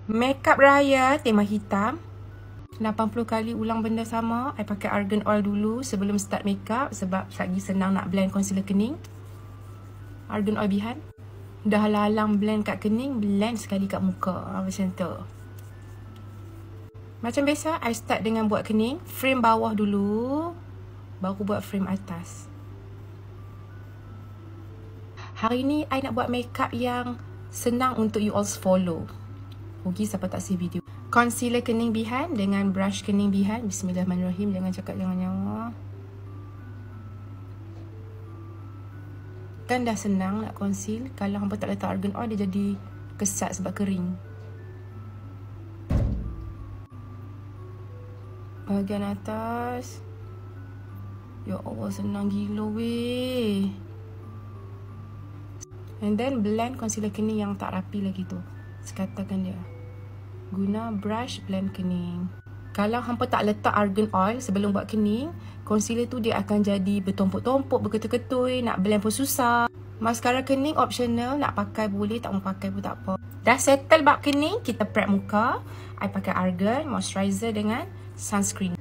Makeup raya tema hitam. 80 kali ulang benda sama. I pakai argan oil dulu sebelum start makeup sebab lagi senang nak blend concealer kening. Argan oil behind. Dah lalang blend kat kening, blend sekali kat muka. Macam tu. Macam biasa, I start dengan buat kening. Frame bawah dulu, baru buat frame atas. Hari ni, I nak buat makeup yang senang untuk you all follow. Rugi siapa tak see video. Concealer kening behind dengan brush kening behind. Bismillahirrahmanirrahim. Jangan cakap jangan nyawa. Kan dah senang nak conceal. Kalau hampa tak letak argan oil, dia jadi kesat sebab kering. Bahagian atas. Ya Allah, senang gila weh. And then blend concealer kening yang tak rapi lagi tu. Sekatakan dia. Guna brush blend kening. Kalau hampa tak letak argan oil sebelum buat kening, concealer tu dia akan jadi bertumpuk-tumpuk, berketul-ketul, nak blend pun susah. Mascara kening optional, nak pakai boleh, tak mau pakai pun tak apa. Dah settle bab kening, kita prep muka. I pakai argan, moisturizer dengan sunscreen.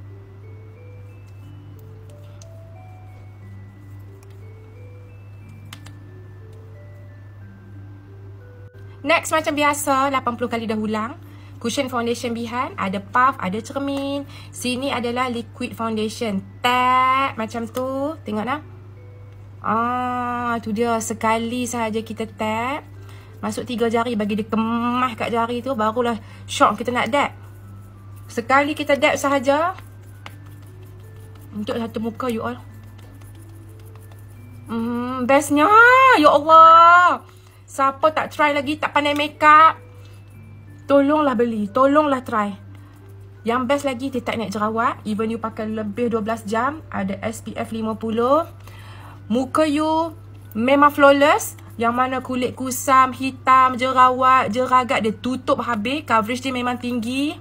Next macam biasa, 80 kali dah ulang. Cushion foundation behind, ada puff, ada cermin. Sini adalah liquid foundation. Tap macam tu. Tengok nak. Tu dia. Sekali sahaja kita tap. Masuk 3 jari, bagi dia kemas kat jari tu. Barulah shock kita nak dab. Sekali kita dab sahaja. Untuk satu muka you all. Bestnya. Ya Allah. Siapa tak try lagi, tak pandai makeup, tolonglah beli, tolonglah try. Yang best lagi, dia tak naik jerawat. Even you pakai lebih 12 jam, ada SPF 50. Muka you memang flawless. Yang mana kulit kusam, hitam, jerawat, jeragat, dia tutup habis. Coverage dia memang tinggi.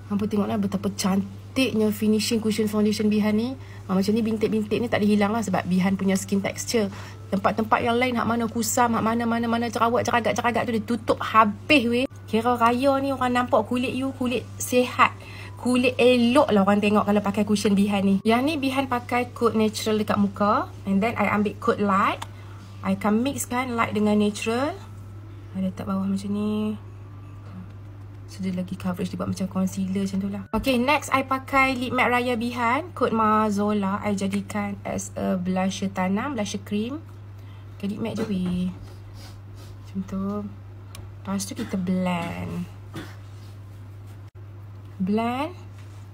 Hampa tengoklah betapa cantiknya finishing cushion foundation behind ni. Macam ni bintik-bintik ni tak dihilang lah sebab behind punya skin texture. Tempat-tempat yang lain, hak mana kusam, hak mana jerawat, ceragat tu dia tutup habis weh. Kira raya ni orang nampak kulit you, kulit sihat. Kulit elok lah orang tengok kalau pakai cushion behind ni. Yang ni behind pakai coat natural dekat muka. And then I ambil coat light. I akan mixkan light dengan natural. I letak bawah macam ni. Sudah lagi coverage dia buat macam concealer macam tu lah. Okay, next I pakai lip matte raya behind. Coat Mazola. I jadikan as a blusher tanam, blusher cream. Okay, lip matte je weh. Macam tu. Lepas tu kita blend. Blend.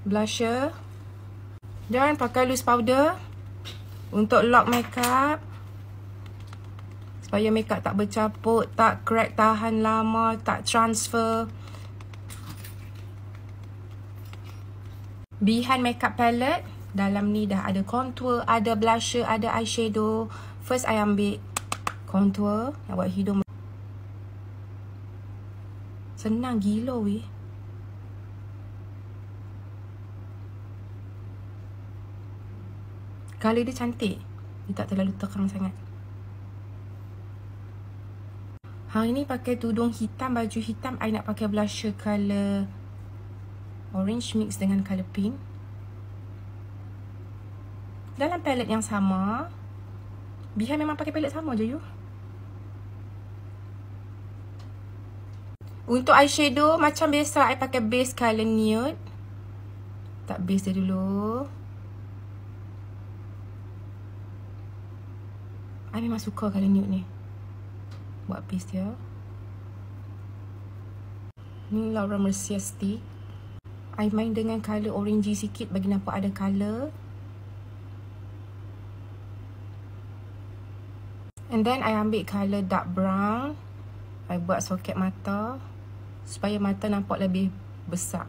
Blusher. Dan pakai loose powder. Untuk lock makeup. Supaya makeup tak bercapuk, tak crack, tahan lama, tak transfer. Behind makeup palette, dalam ni dah ada contour, ada blusher, ada eyeshadow. First I ambil contour, nak buat hidung. Senang gila weh. Colour dia cantik. Dia tak terlalu terang sangat. Hari ni pakai tudung hitam, baju hitam. I nak pakai blusher colour orange mix dengan colour pink. Dalam palette yang sama. Behind memang pakai palette sama je you. Untuk eyeshadow macam biasa I pakai base colour nude. Tak base dia dulu. I memang suka colour nude ni. Buat base dia. Ni Laura Mercier stick. I main dengan colour orangey sikit bagi nampak ada colour. And then I ambil colour dark brown. I buat soket mata supaya mata nampak lebih besar.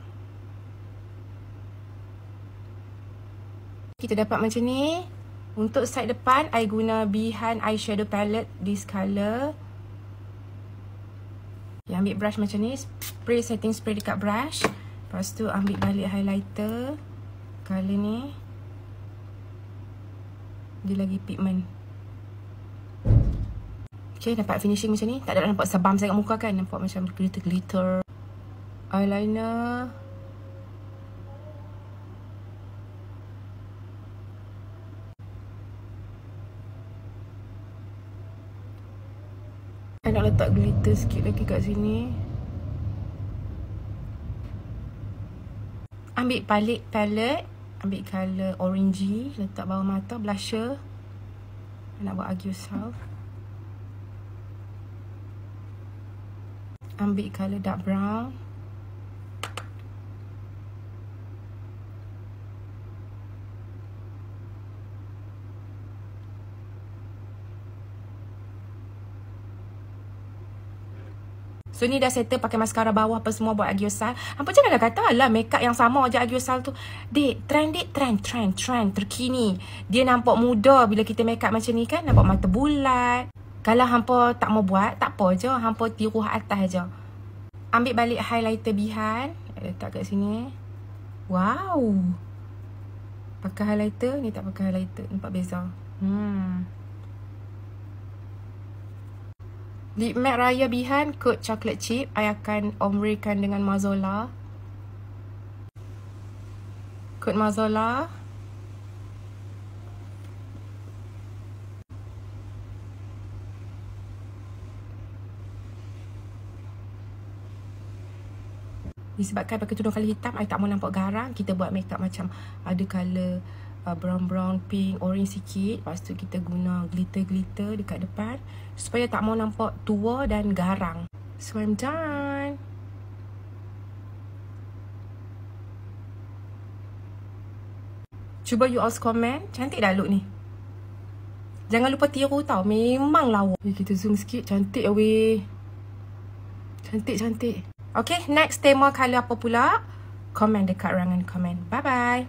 Kita dapat macam ni. Untuk side depan, I guna behind eyeshadow palette this colour. Yang ambil brush macam ni, spray setting spray dekat brush. Lepas tu ambil balik highlighter colour ni. Dia lagi pigment. Okay, nampak finishing macam ni. Tak ada nampak sebam sangat muka kan. Nampak macam glitter-glitter. Eyeliner. I nak letak glitter sikit lagi kat sini. Ambil palette. Ambil colour orangey. Letak bawah mata. Blusher. I nak buat Argue Yourself. Ambil colour dark brown. So ni dah settle pakai mascara bawah apa semua buat Argue Yourself. Hampa janganlah kata lah makeup yang sama je Argue Yourself tu. Dek, trend terkini. Dia nampak muda bila kita makeup macam ni kan. Nampak mata bulat. Kalau hampa tak mau buat, tak apa je. Hampa tiru atas je. Ambil balik highlighter behind. Letak kat sini. Wow. Pakai highlighter. Ni tak pakai highlighter. Nampak beza. Lip matte raya behind. Coat chocolate chip. I akan ombrekan dengan Mazola. Coat Mazola. Disebabkan pakai tudung colour hitam, I tak mau nampak garang. Kita buat makeup macam ada colour brown, pink, orange sikit. Lepas tu kita guna glitter-glitter dekat depan supaya tak mau nampak tua dan garang. So I'm done. Cuba you all comment. Cantik dah look ni. Jangan lupa tiru tau. Memang lawa. Kita zoom sikit. Cantik weh. Cantik. Okay, next tema colour apa pula? Komen dekat ruangan komen. Bye-bye.